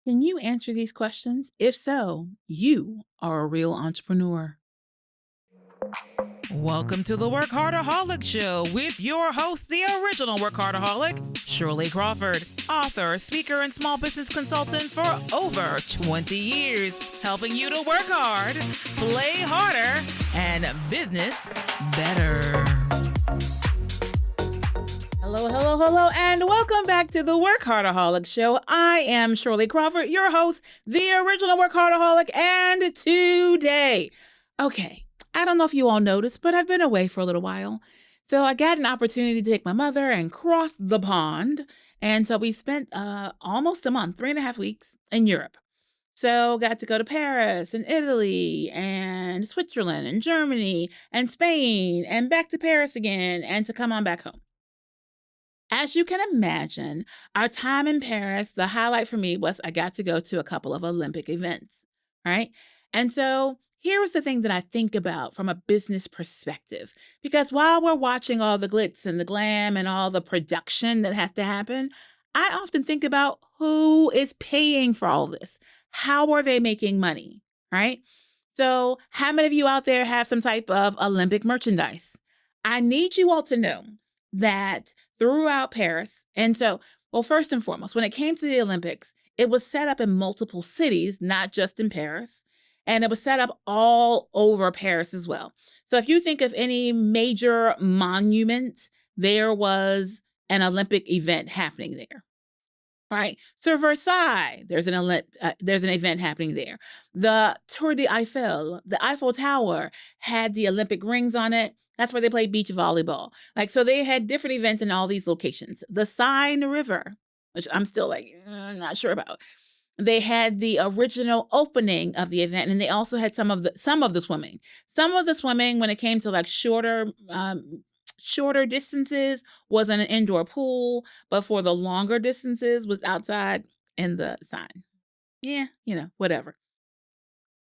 Can you answer these questions? If so, you are a real entrepreneur. Welcome to the WorkHARDAholic Show with your host, the original WorkHARDAholic, Shirley Crawford, author, speaker, and small business consultant for over 20 years, helping you to work hard, play harder, and business better. Hello, hello, hello, and welcome back to the WorkHARDAholic Show. I am Shirley Crawford, your host, the original WorkHARDAholic, and today, I don't know if you all noticed, but I've been away for a little while. So I got an opportunity to take my mother and cross the pond. And so we spent almost a month, 3.5 weeks in Europe. So got to go to Paris and Italy and Switzerland and Germany and Spain and back to Paris again and to come on back home. As you can imagine, our time in Paris, the highlight for me was I got to go to a couple of Olympic events, right? And so here was the thing that I think about from a business perspective. Because while we're watching all the glitz and the glam and all the production that has to happen, I often think about who is paying for all this. How are they making money, right? So, how many of you out there have some type of Olympic merchandise? I need you all to know that throughout Paris, and so, well, first and foremost, when it came to the Olympics, it was set up in multiple cities, not just in Paris. And it was set up all over Paris as well. So if you think of any major monument, there was an Olympic event happening there. Right. So Versailles, there's an event happening there. The Tour de Eiffel, the Eiffel Tower had the Olympic rings on it. That's where they played beach volleyball. Like, so they had different events in all these locations. The Seine River, which I'm still like, not sure about. They had the original opening of the event, and they also had some of the swimming. Some of the swimming, when it came to like shorter distances, was in an indoor pool, but for the longer distances was outside in the sun. Yeah, whatever.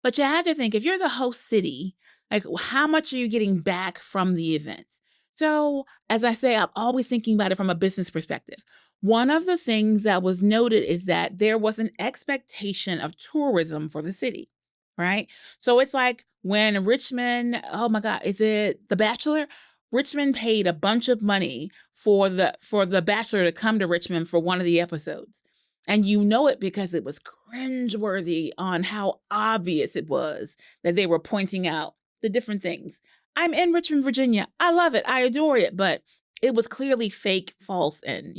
But you have to think, if you're the host city, like how much are you getting back from the event? So, as I say, I'm always thinking about it from a business perspective. One of the things that was noted is that there was an expectation of tourism for the city, right? So it's like when Richmond, oh my God, is it The Bachelor? Richmond paid a bunch of money for the Bachelor to come to Richmond for one of the episodes. And you know it because it was cringeworthy on how obvious it was that they were pointing out the different things. I'm in Richmond, Virginia. I love it. I adore it. But it was clearly fake, false, and,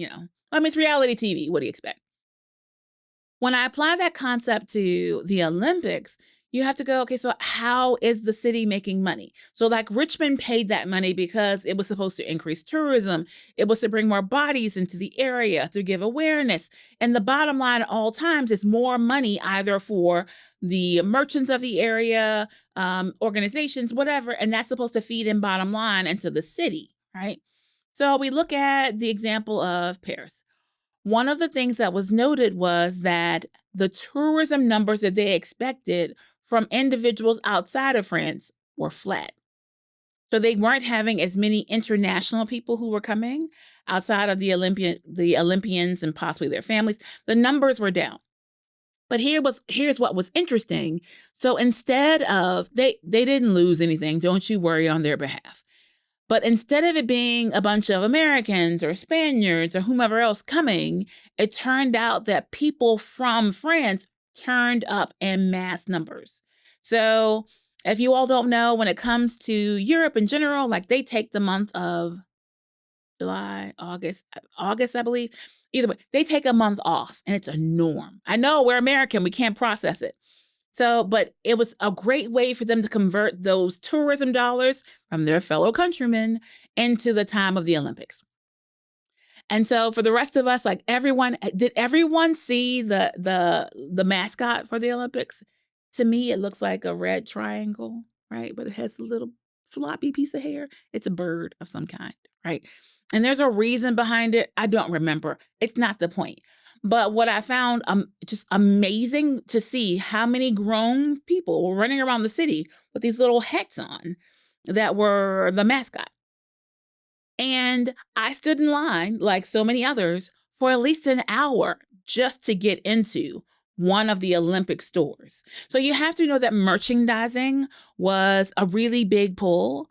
I mean, it's reality TV. What do you expect? When I apply that concept to the Olympics, you have to go, okay, so how is the city making money? So, like, Richmond paid that money because it was supposed to increase tourism. It was to bring more bodies into the area to give awareness. And the bottom line at all times is more money either for the merchants of the area, organizations, whatever. And that's supposed to feed in bottom line into the city, right? So, we look at the example of Paris. One of the things that was noted was that the tourism numbers that they expected from individuals outside of France were flat. So they weren't having as many international people who were coming outside of the Olympians and possibly their families. The numbers were down. But here's what was interesting. So instead of they didn't lose anything, don't you worry on their behalf. But instead of it being a bunch of Americans or Spaniards or whomever else coming, it turned out that people from France turned up in mass numbers. So, if you all don't know, when it comes to Europe in general, like they take the month of July, August, I believe. Either way, they take a month off and it's a norm. I know we're American, we can't process it. So, but it was a great way for them to convert those tourism dollars from their fellow countrymen into the time of the Olympics. And so for the rest of us, like did everyone see the mascot for the Olympics? To me, it looks like a red triangle, right? But it has a little floppy piece of hair. It's a bird of some kind, right? And there's a reason behind it. I don't remember. It's not the point. But what I found just amazing to see how many grown people were running around the city with these little hats on that were the mascot. And I stood in line, like so many others, for at least an hour just to get into one of the Olympic stores. So you have to know that merchandising was a really big pull.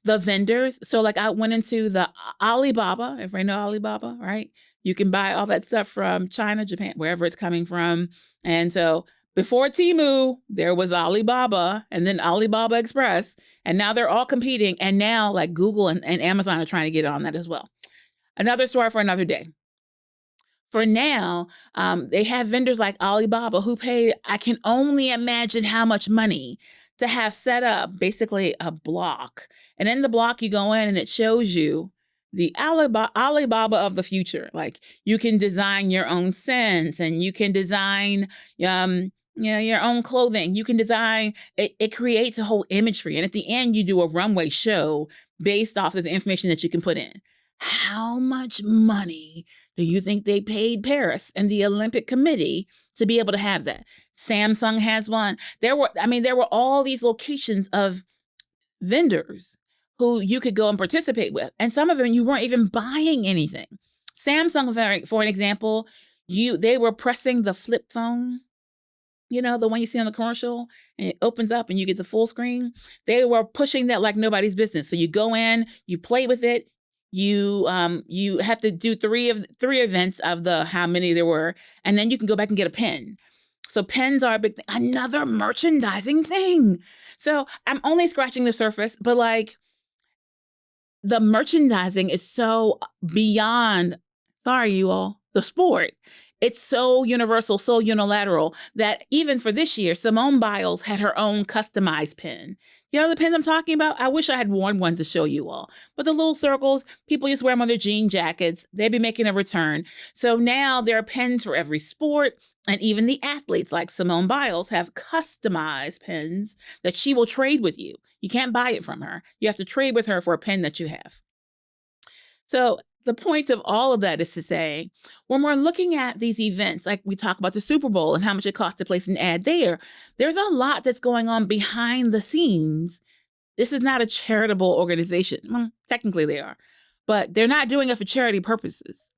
The vendors. So like I went into the Alibaba, if I know Alibaba, right? You can buy all that stuff from China, Japan, wherever it's coming from. And so before Temu, there was Alibaba and then Alibaba Express. And now they're all competing. And now like Google and Amazon are trying to get on that as well. Another story for another day. For now, they have vendors like Alibaba who pay, I can only imagine how much money to have set up basically a block. And in the block, you go in and it shows you the Alibaba of the future. Like you can design your own scents and you can design your own clothing. You can design, it creates a whole image for you. And at the end, you do a runway show based off of the information that you can put in. How much money do you think they paid Paris and the Olympic Committee to be able to have that? Samsung has one. There were all these locations of vendors who you could go and participate with. And some of them you weren't even buying anything. Samsung, for an example, they were pressing the flip phone, the one you see on the commercial, and it opens up and you get the full screen. They were pushing that like nobody's business. So you go in, you play with it. You have to do three events of the how many there were, and then you can go back and get a pen. So pens are a big thing. Another merchandising thing. So I'm only scratching the surface, but like the merchandising is so beyond, sorry, you all, the sport. It's so universal, so unilateral that even for this year, Simone Biles had her own customized pen. You know the pens I'm talking about? I wish I had worn one to show you all. But the little circles, people just wear them on their jean jackets. They'd be making a return. So now there are pens for every sport. And even the athletes like Simone Biles have customized pens that she will trade with you. You can't buy it from her. You have to trade with her for a pen that you have. So the point of all of that is to say, when we're looking at these events, like we talk about the Super Bowl and how much it costs to place an ad there's a lot that's going on behind the scenes. This is not a charitable organization. Well, technically they are, but they're not doing it for charity purposes.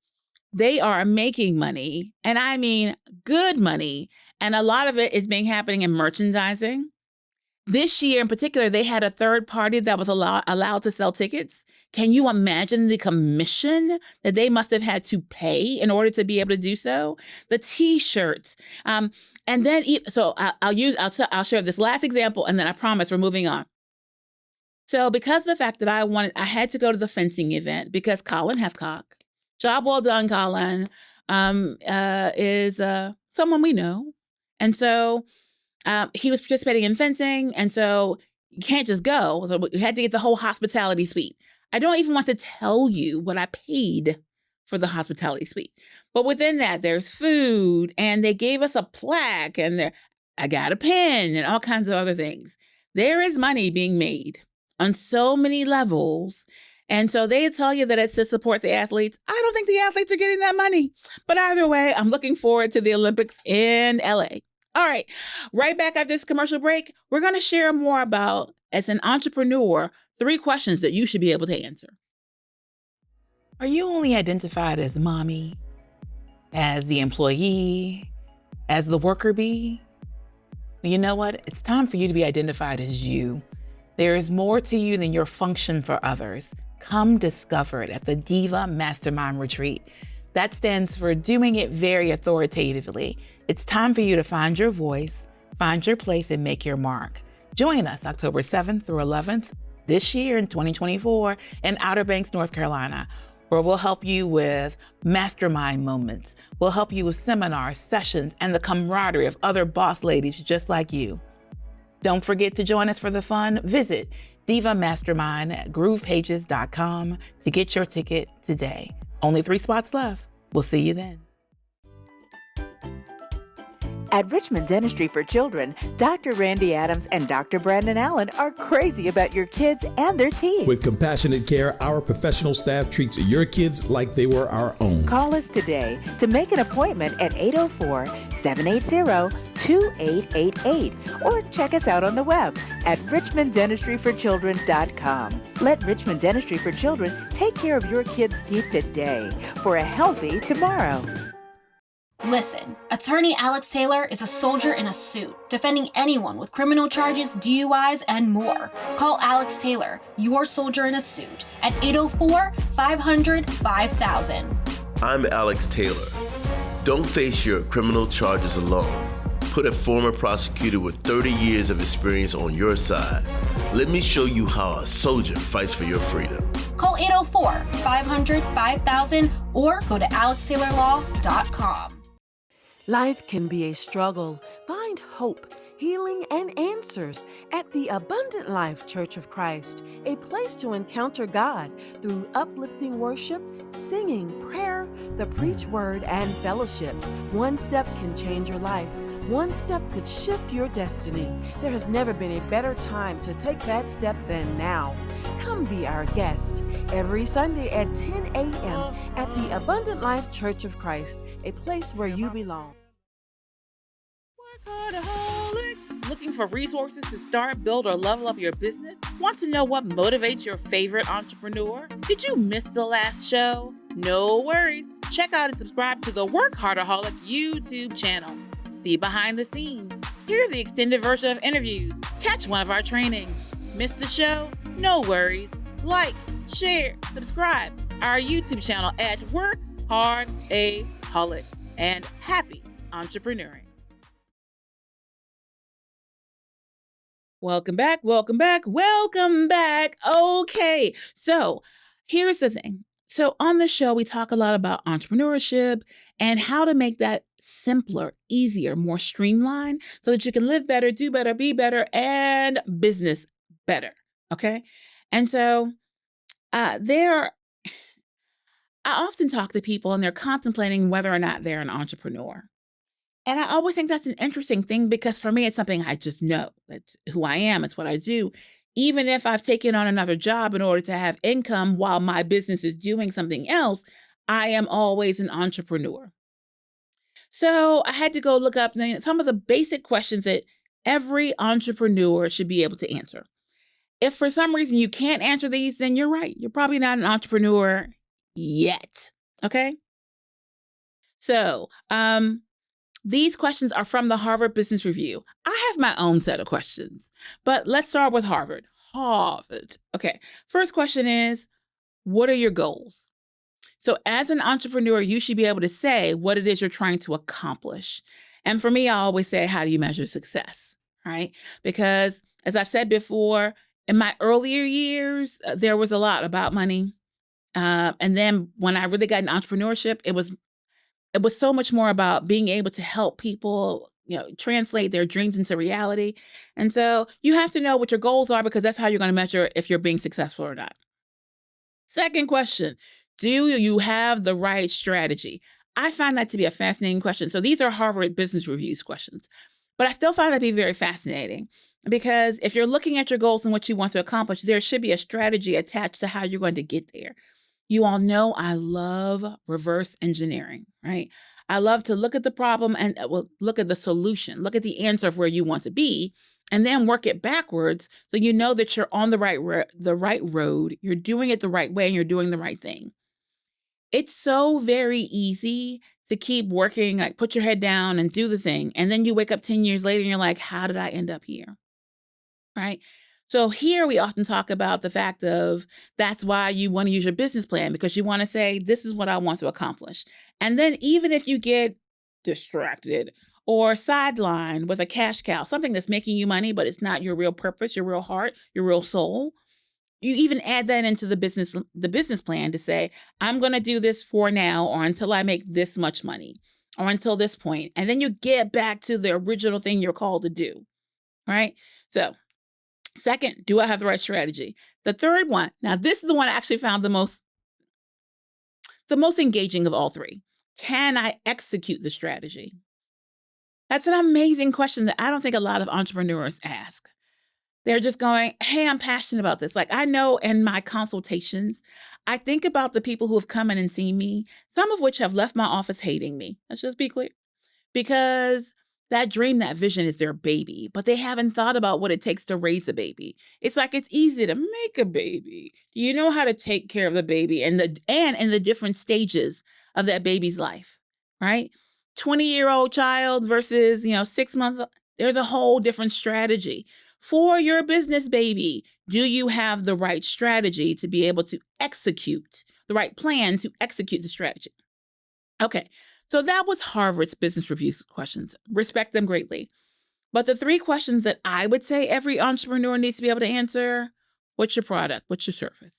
They are making money, and I mean good money, and a lot of it is happening in merchandising. This year in particular, they had a third party that was allowed to sell tickets. Can you imagine the commission that they must have had to pay in order to be able to do so? The T-shirts, and then I'll share this last example, and then I promise we're moving on. So because of the fact that I had to go to the fencing event because Colin Hefcock, job well done, Colin, is someone we know, and so he was participating in fencing, and so you can't just go. So we had to get the whole hospitality suite. I don't even want to tell you what I paid for the hospitality suite. But within that, there's food, and they gave us a plaque, and I got a pen, and all kinds of other things. There is money being made on so many levels. And so they tell you that it's to support the athletes. I don't think the athletes are getting that money. But either way, I'm looking forward to the Olympics in LA. All right, right back after this commercial break, we're going to share more about, as an entrepreneur, 3 questions that you should be able to answer. Are you only identified as mommy, as the employee, as the worker bee? You know what? It's time for you to be identified as you. There is more to you than your function for others. Come discover it at the Diva Mastermind Retreat. That stands for doing it very authoritatively. It's time for you to find your voice, find your place, and make your mark. Join us October 7th through 11th this year in 2024 in Outer Banks, North Carolina, where we'll help you with mastermind moments. We'll help you with seminars, sessions, and the camaraderie of other boss ladies just like you. Don't forget to join us for the fun. Visit Diva Mastermind at groovepages.com to get your ticket today. Only 3 spots left. We'll see you then. At Richmond Dentistry for Children, Dr. Randy Adams and Dr. Brandon Allen are crazy about your kids and their teeth. With compassionate care, our professional staff treats your kids like they were our own. Call us today to make an appointment at 804-780-2888 or check us out on the web at richmonddentistryforchildren.com. Let Richmond Dentistry for Children take care of your kids' teeth today for a healthy tomorrow. Listen, attorney Alex Taylor is a soldier in a suit, defending anyone with criminal charges, DUIs, and more. Call Alex Taylor, your soldier in a suit, at 804-500-5000. I'm Alex Taylor. Don't face your criminal charges alone. Put a former prosecutor with 30 years of experience on your side. Let me show you how a soldier fights for your freedom. Call 804-500-5000 or go to alextaylorlaw.com. Life can be a struggle. Find hope, healing, and answers at the Abundant Life Church of Christ, a place to encounter God through uplifting worship, singing, prayer, the preach word, and fellowship. One step can change your life. One step could shift your destiny. There has never been a better time to take that step than now. Come be our guest every Sunday at 10 a.m. at the Abundant Life Church of Christ, a place where you belong. WorkHARDAholic. Looking for resources to start, build, or level up your business? Want to know what motivates your favorite entrepreneur? Did you miss the last show? No worries. Check out and subscribe to the WorkHARDAholic YouTube channel. See behind the scenes. Hear the extended version of interviews. Catch one of our trainings. Missed the show? No worries. Like, share, subscribe our YouTube channel at WorkHARDaholic, and happy entrepreneuring. Welcome back, welcome back, welcome back. Okay, so here's the thing. So on the show, we talk a lot about entrepreneurship and how to make that simpler, easier, more streamlined so that you can live better, do better, be better, and business better. Okay. And so I often talk to people and they're contemplating whether or not they're an entrepreneur. And I always think that's an interesting thing because for me, it's something I just know. That's who I am. It's what I do. Even if I've taken on another job in order to have income while my business is doing something else, I am always an entrepreneur. So I had to go look up some of the basic questions that every entrepreneur should be able to answer. If for some reason you can't answer these, then you're right. You're probably not an entrepreneur yet. Okay. So, these questions are from the Harvard Business Review. I have my own set of questions, but let's start with Harvard. Harvard. Okay. First question is, what are your goals? So as an entrepreneur, you should be able to say what it is you're trying to accomplish. And for me, I always say, how do you measure success? Right? Because as I've said before, in my earlier years, there was a lot about money. And then when I really got into entrepreneurship, it was so much more about being able to help people, translate their dreams into reality. And so you have to know what your goals are because that's how you're going to measure if you're being successful or not. Second question, do you have the right strategy? I find that to be a fascinating question. So these are Harvard Business Review's questions, but I still find that to be very fascinating because if you're looking at your goals and what you want to accomplish, there should be a strategy attached to how you're going to get there. You all know I love reverse engineering, right? I love to look at the problem and look at the solution, look at the answer of where you want to be, and then work it backwards so you know that you're on the right road, you're doing it the right way, and you're doing the right thing. It's so very easy to keep working, like put your head down and do the thing, and then you wake up 10 years later and you're like, how did I end up here? Right? So here we often talk about the fact of that's why you want to use your business plan because you want to say, this is what I want to accomplish. And then even if you get distracted or sidelined with a cash cow, something that's making you money, but it's not your real purpose, your real heart, your real soul, you even add that into the business plan to say, I'm going to do this for now or until I make this much money or until this point. And then you get back to the original thing you're called to do. Right? So second, do I have the right strategy? The third one, now this is the one I actually found the most engaging of all three. Can I execute the strategy? That's an amazing question that I don't think a lot of entrepreneurs ask. They're just going, hey, I'm passionate about this. Like I know in my consultations, I think about the people who have come in and seen me, some of which have left my office hating me. Let's just be clear. Because that dream, that vision is their baby, but they haven't thought about what it takes to raise a baby. It's like it's easy to make a baby. Do you know how to take care of the baby and in the different stages of that baby's life, right? 20-year-old child versus, 6 months. There's a whole different strategy. For your business baby, do you have the right strategy to be able to execute, the right plan to execute the strategy? Okay, so that was Harvard's business review questions. Respect them greatly. But the 3 questions that I would say every entrepreneur needs to be able to answer: what's your product? What's your service?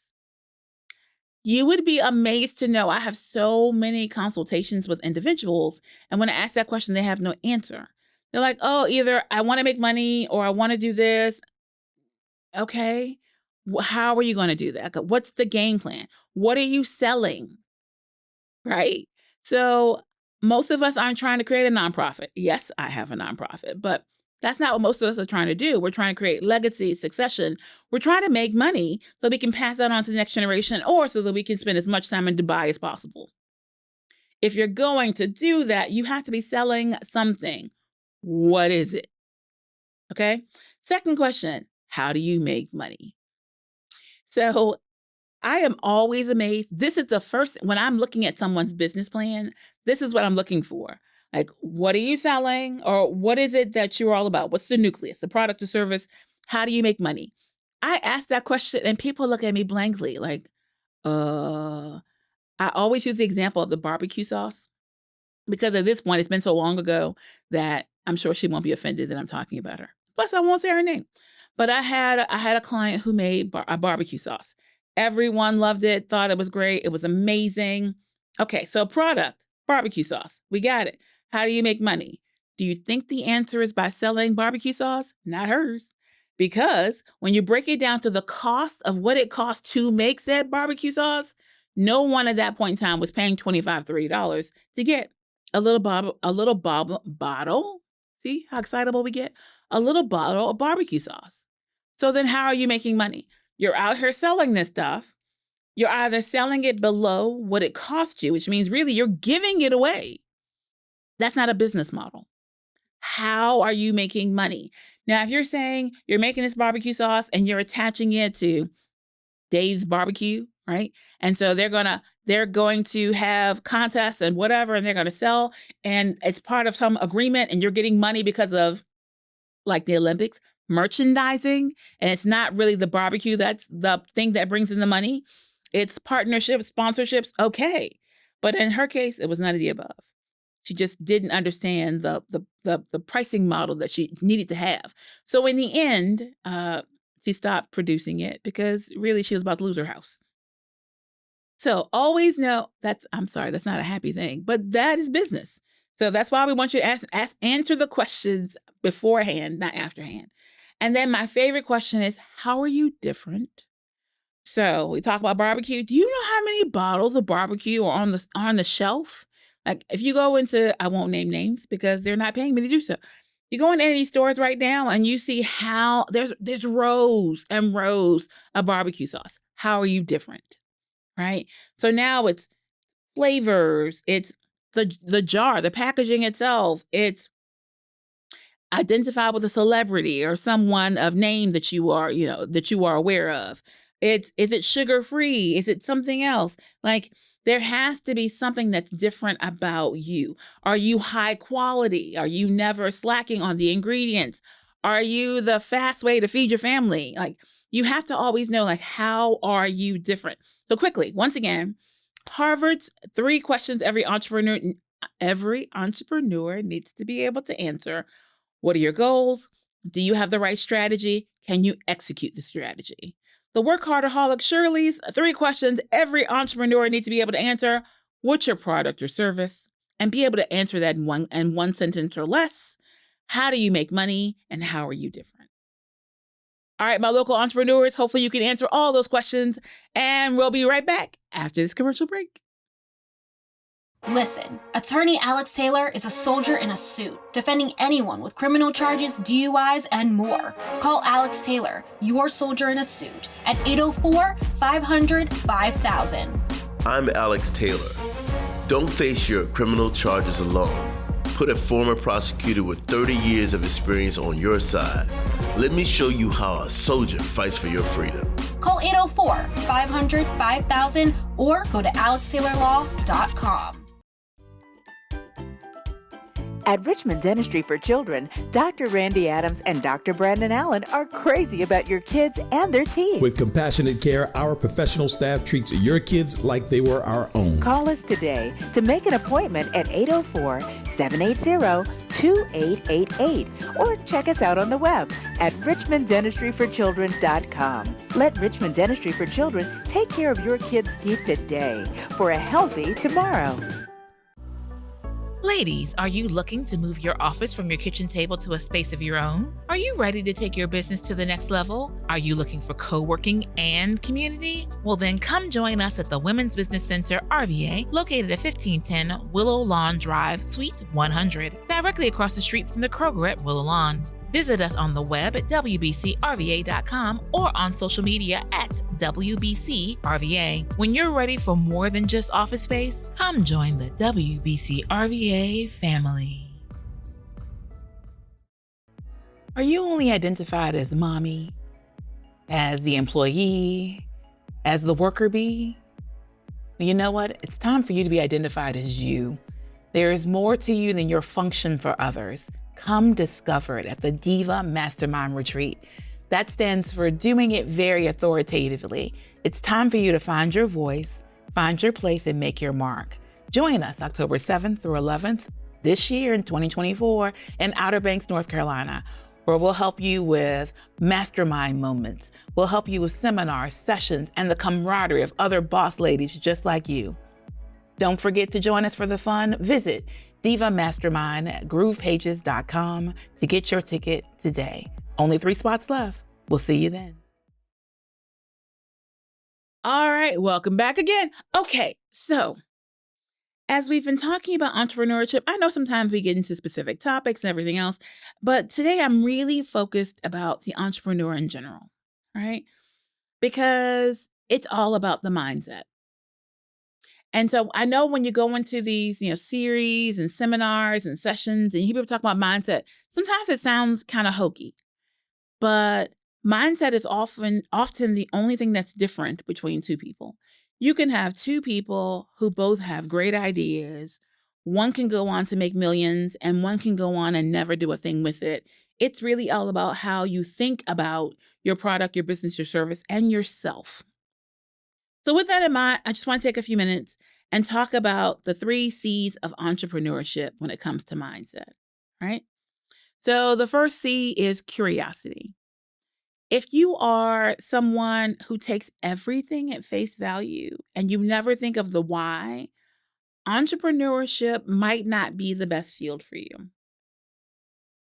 You would be amazed to know I have so many consultations with individuals, and when I ask that question, they have no answer. They're like, oh, either I want to make money or I want to do this. Okay, how are you going to do that? What's the game plan? What are you selling? Right? So most of us aren't trying to create a nonprofit. Yes, I have a nonprofit, but that's not what most of us are trying to do. We're trying to create legacy, succession. We're trying to make money so we can pass that on to the next generation, or so that we can spend as much time in Dubai as possible. If you're going to do that, you have to be selling something. What is it? Okay. Second question: how do you make money? So I am always amazed. This is the first, when I'm looking at someone's business plan, this is what I'm looking for. Like, what are you selling? Or what is it that you're all about? What's the nucleus, the product or service? How do you make money? I ask that question and people look at me blankly like, I always use the example of the barbecue sauce, because at this point, it's been so long ago that I'm sure she won't be offended that I'm talking about her. Plus, I won't say her name. But I had a client who made a barbecue sauce. Everyone loved it, thought it was great. It was amazing. Okay, so product, barbecue sauce. We got it. How do you make money? Do you think the answer is by selling barbecue sauce? Not hers. Because when you break it down to the cost of what it costs to make said barbecue sauce, no one at that point in time was paying $25, $30 to get a little bottle. See how excitable we get? A little bottle of barbecue sauce. So then how are you making money? You're out here selling this stuff. You're either selling it below what it cost you, which means really you're giving it away. That's not a business model. How are you making money? Now, if you're saying you're making this barbecue sauce and you're attaching it to Dave's Barbecue, right? And so they're going to have contests and whatever, and they're going to sell, and it's part of some agreement, and you're getting money because of, like the Olympics, merchandising, and it's not really the barbecue that's the thing that brings in the money. It's partnerships, sponsorships, okay. But in her case, it was none of the above. She just didn't understand the pricing model that she needed to have. So in the end, she stopped producing it because really she was about to lose her house. So always know I'm sorry, that's not a happy thing, but that is business. So that's why we want you to answer the questions beforehand, not afterhand. And then my favorite question is, how are you different? So we talk about barbecue. Do you know how many bottles of barbecue are on the shelf? Like if you go into, I won't name names because they're not paying me to do so. You go in any of these stores right now and you see how there's rows and rows of barbecue sauce. How are you different? Right? So now it's flavors, it's the jar, the packaging itself, it's identify with a celebrity or someone of name that you are aware of. Is it sugar-free? Is it something else? Like there has to be something that's different about you. Are you high quality? Are you never slacking on the ingredients? Are you the fast way to feed your family? Like you have to always know, like, how are you different? So quickly, once again, Harvard's 3 questions every entrepreneur needs to be able to answer. What are your goals? Do you have the right strategy? Can you execute the strategy? The WorkHARDAholic Shirley's 3 questions every entrepreneur needs to be able to answer. What's your product or service? And be able to answer that in one sentence or less. How do you make money? And how are you different? All right, my local entrepreneurs, hopefully you can answer all those questions. And we'll be right back after this commercial break. Listen, attorney Alex Taylor is a soldier in a suit, defending anyone with criminal charges, DUIs, and more. Call Alex Taylor, your soldier in a suit, at 804-500-5000. I'm Alex Taylor. Don't face your criminal charges alone. Put a former prosecutor with 30 years of experience on your side. Let me show you how a soldier fights for your freedom. Call 804-500-5000 or go to alextaylorlaw.com. At Richmond Dentistry for Children, Dr. Randy Adams and Dr. Brandon Allen are crazy about your kids and their teeth. With compassionate care, our professional staff treats your kids like they were our own. Call us today to make an appointment at 804-780-2888 or check us out on the web at richmonddentistryforchildren.com. Let Richmond Dentistry for Children take care of your kids' teeth today for a healthy tomorrow. Ladies, are you looking to move your office from your kitchen table to a space of your own? Are you ready to take your business to the next level? Are you looking for co-working and community? Well, then come join us at the Women's Business Center, RVA, located at 1510 Willow Lawn Drive, Suite 100, directly across the street from the Kroger at Willow Lawn. Visit us on the web at wbcrva.com or on social media at WBCRVA. When you're ready for more than just office space, come join the WBCRVA family. Are you only identified as mommy, as the employee, as the worker bee? You know what? It's time for you to be identified as you. There is more to you than your function for others. Come discover it at the Diva Mastermind Retreat. That stands for doing it very authoritatively. It's time for you to find your voice, find your place, and make your mark. Join us October 7th through 11th this year in 2024 in Outer Banks, North Carolina, where we'll help you with mastermind moments. We'll help you with seminars, sessions, and the camaraderie of other boss ladies just like you. Don't forget to join us for the fun. Visit Diva Mastermind at groovepages.com to get your ticket today. Only 3 spots left. We'll see you then. All right, welcome back again. Okay, so as we've been talking about entrepreneurship, I know sometimes we get into specific topics and everything else, but today I'm really focused about the entrepreneur in general, right? Because it's all about the mindset. And so I know when you go into these, series and seminars and sessions and you hear people talk about mindset, sometimes it sounds kind of hokey, but mindset is often the only thing that's different between two people. You can have two people who both have great ideas. One can go on to make millions and one can go on and never do a thing with it. It's really all about how you think about your product, your business, your service, and yourself. So with that in mind, I just want to take a few minutes and talk about the 3 C's of entrepreneurship when it comes to mindset, right? So the first C is curiosity. If you are someone who takes everything at face value and you never think of the why, entrepreneurship might not be the best field for you.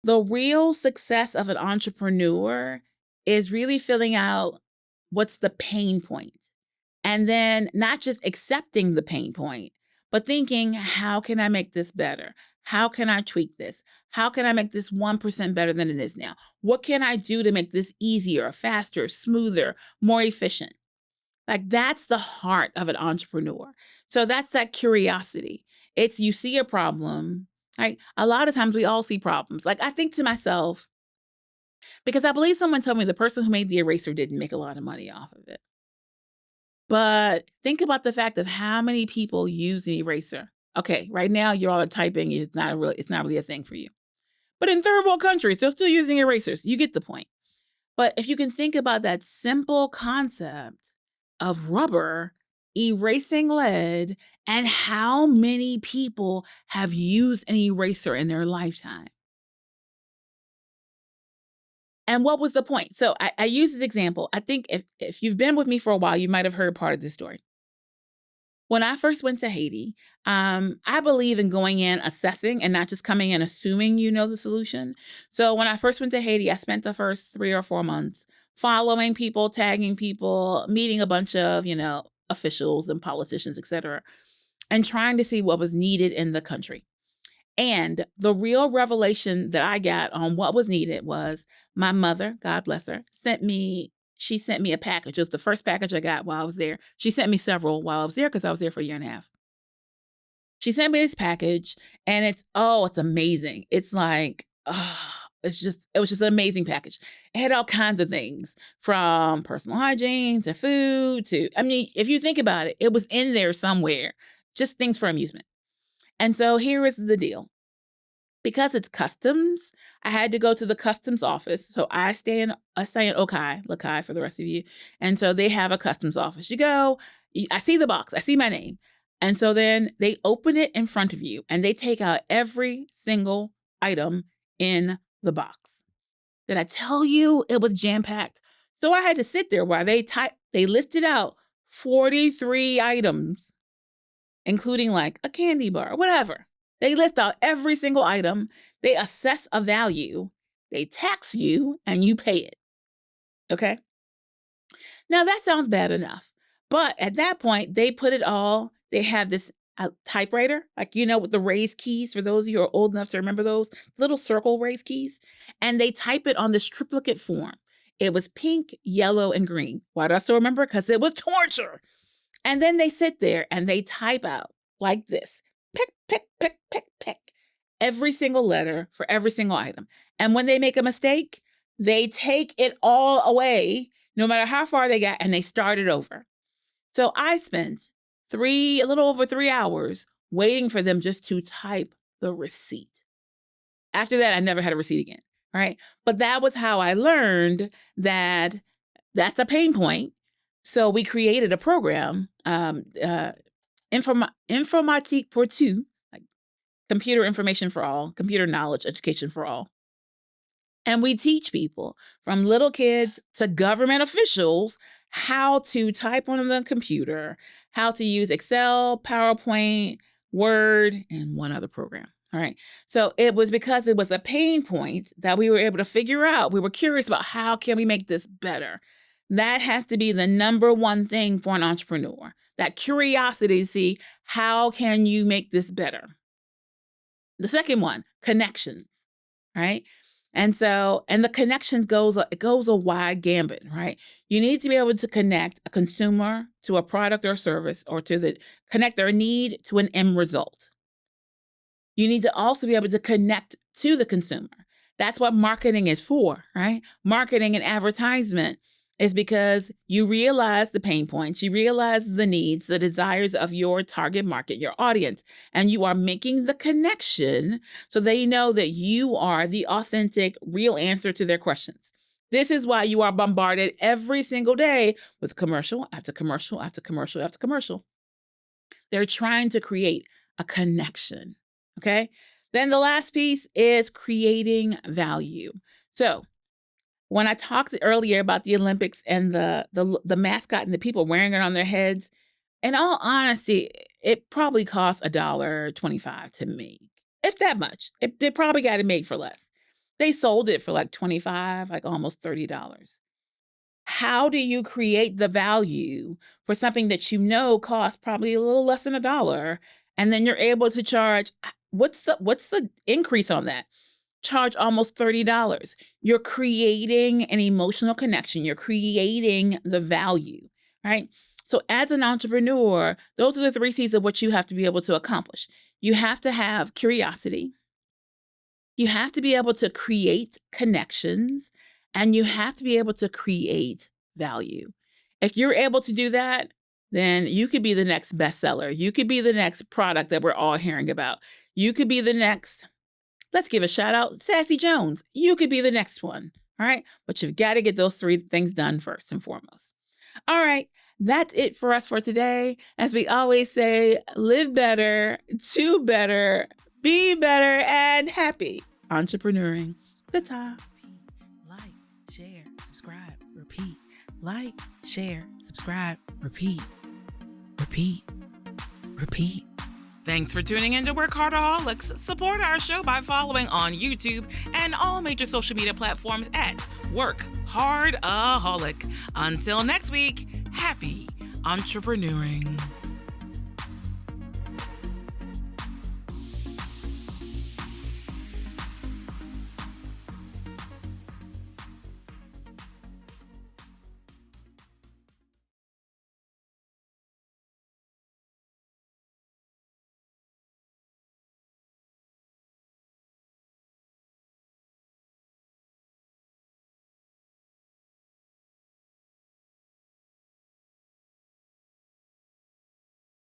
The real success of an entrepreneur is really filling out what's the pain point. And then not just accepting the pain point, but thinking, how can I make this better? How can I tweak this? How can I make this 1% better than it is now? What can I do to make this easier, faster, smoother, more efficient? Like that's the heart of an entrepreneur. So that's that curiosity. It's you see a problem, right? A lot of times we all see problems. Like I think to myself, because I believe someone told me the person who made the eraser didn't make a lot of money off of it. But think about the fact of how many people use an eraser. Okay, right now you're all typing. It's not really a thing for you. But in third world countries, they're still using erasers. You get the point. But if you can think about that simple concept of rubber erasing lead and how many people have used an eraser in their lifetime. And what was the point? So I use this example. I think if you've been with me for a while, you might have heard part of this story. When I first went to Haiti, I believe in going in, assessing, and not just coming in assuming you know the solution. So when I first went to Haiti, I spent the first 3 or 4 months following people, tagging people, meeting a bunch of, officials and politicians, et cetera, and trying to see what was needed in the country. And the real revelation that I got on what was needed was my mother, God bless her, sent me a package. It was the first package I got while I was there. She sent me several while I was there because I was there for a year and a half. She sent me this package and it's amazing. It's like, it was just an amazing package. It had all kinds of things from personal hygiene to food to, if you think about it, it was in there somewhere, just things for amusement. And so here is the deal. Because it's customs, I had to go to the customs office. So I stay in Lakai for the rest of you. And so they have a customs office. You go, I see the box, I see my name. And so then they open it in front of you and they take out every single item in the box. Did I tell you it was jam-packed? So I had to sit there while they listed out 43 items, including like a candy bar, whatever. They list out every single item. They assess a value. They tax you and you pay it. Okay? Now that sounds bad enough. But at that point, they have this typewriter, like, with the raised keys, for those of you who are old enough to remember those little circle raised keys. And they type it on this triplicate form. It was pink, yellow, and green. Why do I still remember? Because it was torture. And then they sit there and they type out like this. Pick, pick, pick, pick, pick. Every single letter for every single item. And when they make a mistake, they take it all away, no matter how far they got, and they start it over. So I spent a little over 3 hours waiting for them just to type the receipt. After that, I never had a receipt again, right? But that was how I learned that that's a pain point. So we created a program, Informatique pour tout, like computer information for all, computer knowledge education for all. And we teach people, from little kids to government officials, how to type on the computer, how to use Excel, PowerPoint, Word, and one other program. All right. So it was because it was a pain point that we were able to figure out. We were curious about how can we make this better. That has to be the number one thing for an entrepreneur. That curiosity to see how can you make this better. The second one, connections, right? And the connections goes a wide gambit, right? You need to be able to connect a consumer to a product or service, or connect their need to an end result. You need to also be able to connect to the consumer. That's what marketing is for, right? Marketing and advertisement is because you realize the pain points, you realize the needs, the desires of your target market, your audience, and you are making the connection so they know that you are the authentic, real answer to their questions. This is why you are bombarded every single day with commercial after commercial after commercial after commercial. They're trying to create a connection, okay? Then the last piece is creating value. So when I talked earlier about the Olympics and the mascot and the people wearing it on their heads, in all honesty, it probably cost $1.25 to make, if that much. They probably got it made for less. They sold it for like $25, like almost $30. How do you create the value for something that you know costs probably a little less than $1, and then you're able to charge? What's the increase on that? Charge almost $30. You're creating an emotional connection. You're creating the value, right? So as an entrepreneur, those are the 3 C's of what you have to be able to accomplish. You have to have curiosity. You have to be able to create connections, and you have to be able to create value. If you're able to do that, then you could be the next bestseller. You could be the next product that we're all hearing about. You could be the next, let's give a shout out, Sassy Jones. You could be the next one, all right? But you've got to get those 3 things done first and foremost. All right, that's it for us for today. As we always say, live better, do better, be better, and happy entrepreneuring. The top. Like, share, subscribe, repeat. Like, share, subscribe, repeat. Repeat. Repeat. Thanks for tuning in to WorkHARDaholics. Support our show by following on YouTube and all major social media platforms at WorkHARDaholic. Until next week, happy entrepreneuring.